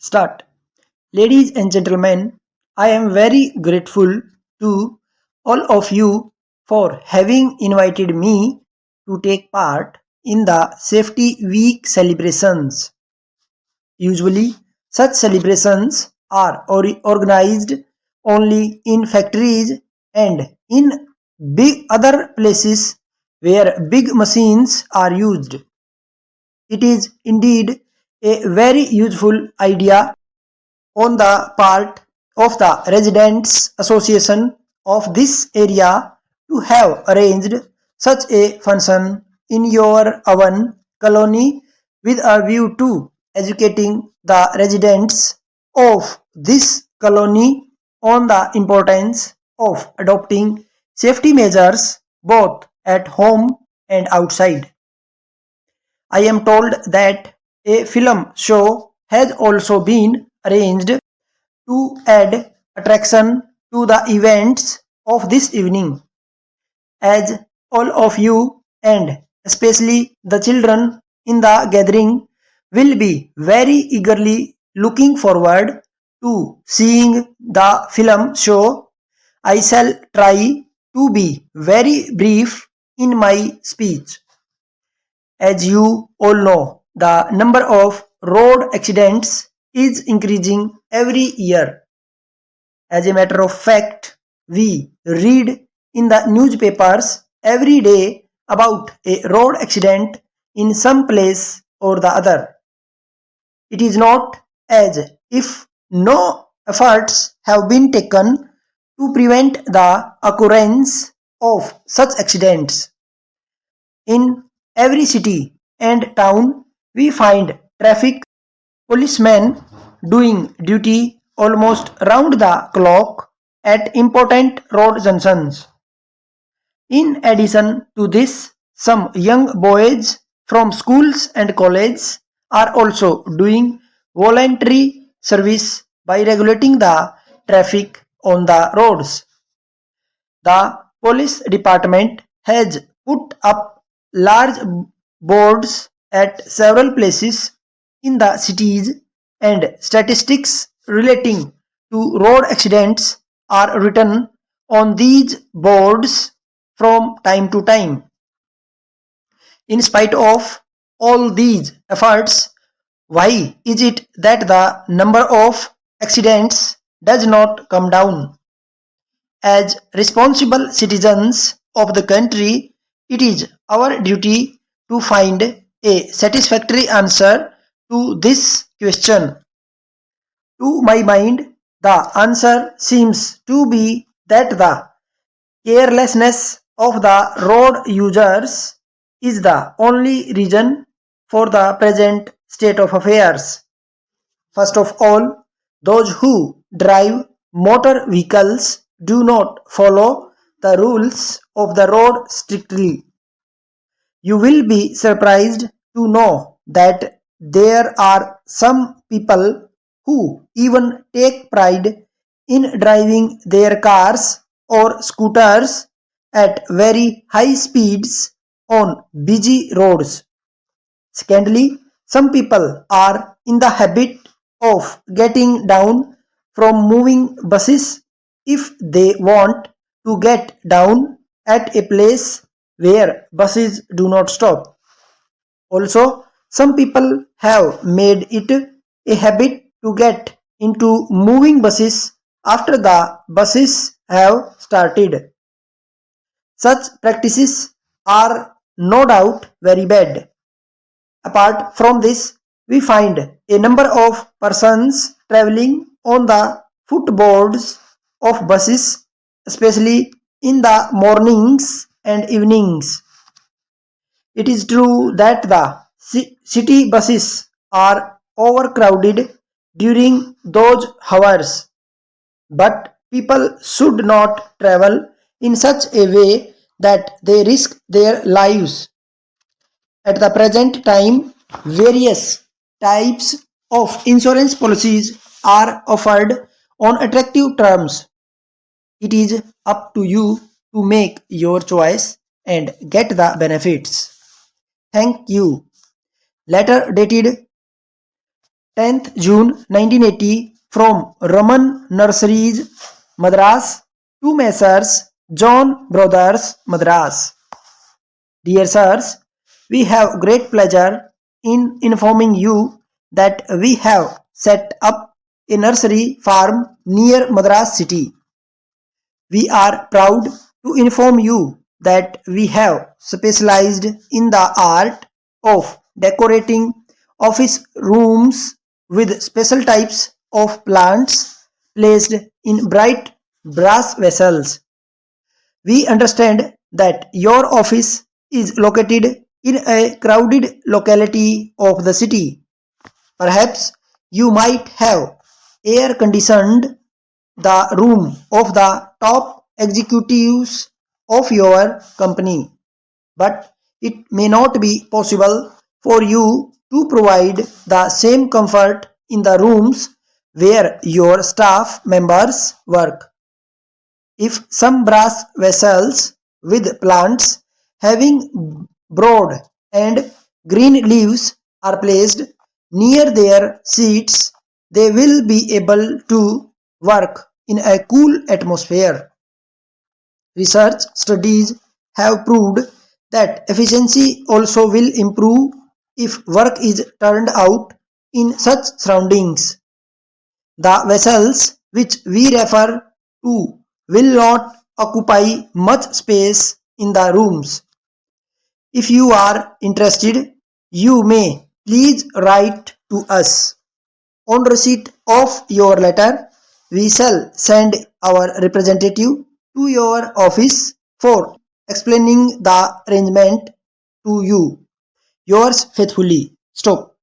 Start. Ladies and gentlemen, I am very grateful to all of you for having invited me to take part in the Safety Week celebrations. Usually, such celebrations are organized only in factories and in big other places where big machines are used. It is indeed a very useful idea on the part of the residents association of this area to have arranged such a function in your own colony with a view to educating the residents of this colony on the importance of adopting safety measures both at home and outside. I am told that a film show has also been arranged to add attraction to the events of this evening, as all of you and especially the children in the gathering will be very eagerly looking forward to seeing the film show. I shall try to be very brief in my speech. As you all know, the number of road accidents is increasing every year. As a matter of fact, we read in the newspapers every day about a road accident in some place or the other. It is not as if no efforts have been taken to prevent the occurrence of such accidents. In every city and town, we find traffic policemen doing duty almost round the clock at important road junctions. In addition to this, some young boys from schools and colleges are also doing voluntary service by regulating the traffic on the roads. The police department has put up large boards at several places in the cities, and statistics relating to road accidents are written on these boards from time to time. In spite of all these efforts, why is it that the number of accidents does not come down? As responsible citizens of the country, it is our duty to find a satisfactory answer to this question. To my mind, the answer seems to be that the carelessness of the road users is the only reason for the present state of affairs. First of all, those who drive motor vehicles do not follow the rules of the road strictly. You will be surprised to know that there are some people who even take pride in driving their cars or scooters at very high speeds on busy roads. Secondly, some people are in the habit of getting down from moving buses if they want to get down at a place where buses do not stop. Also, some people have made it a habit to get into moving buses after the buses have started. Such practices are no doubt very bad. Apart from this, we find a number of persons traveling on the footboards of buses, especially in the mornings and evenings. It is true that the city buses are overcrowded during those hours, but people should not travel in such a way that they risk their lives. At the present time, various types of insurance policies are offered on attractive terms. It is up to you to make your choice and get the benefits. Thank you. Letter dated 10th June 1980 from Raman Nurseries, Madras to Messrs. John Brothers, Madras. Dear sirs, we have great pleasure in informing you that we have set up a nursery farm near Madras city. We are proud to inform you that we have specialized in the art of decorating office rooms with special types of plants placed in bright brass vessels. We understand that your office is located in a crowded locality of the city. Perhaps you might have air conditioned the room of the top executives of your company, but it may not be possible for you to provide the same comfort in the rooms where your staff members work. If some brass vessels with plants having broad and green leaves are placed near their seats, they will be able to work in a cool atmosphere. Research studies have proved that efficiency also will improve if work is turned out in such surroundings. The vessels which we refer to will not occupy much space in the rooms. If you are interested, you may please write to us. On receipt of your letter, we shall send our representative to your office for explaining the arrangement to you. Yours faithfully, Stoke.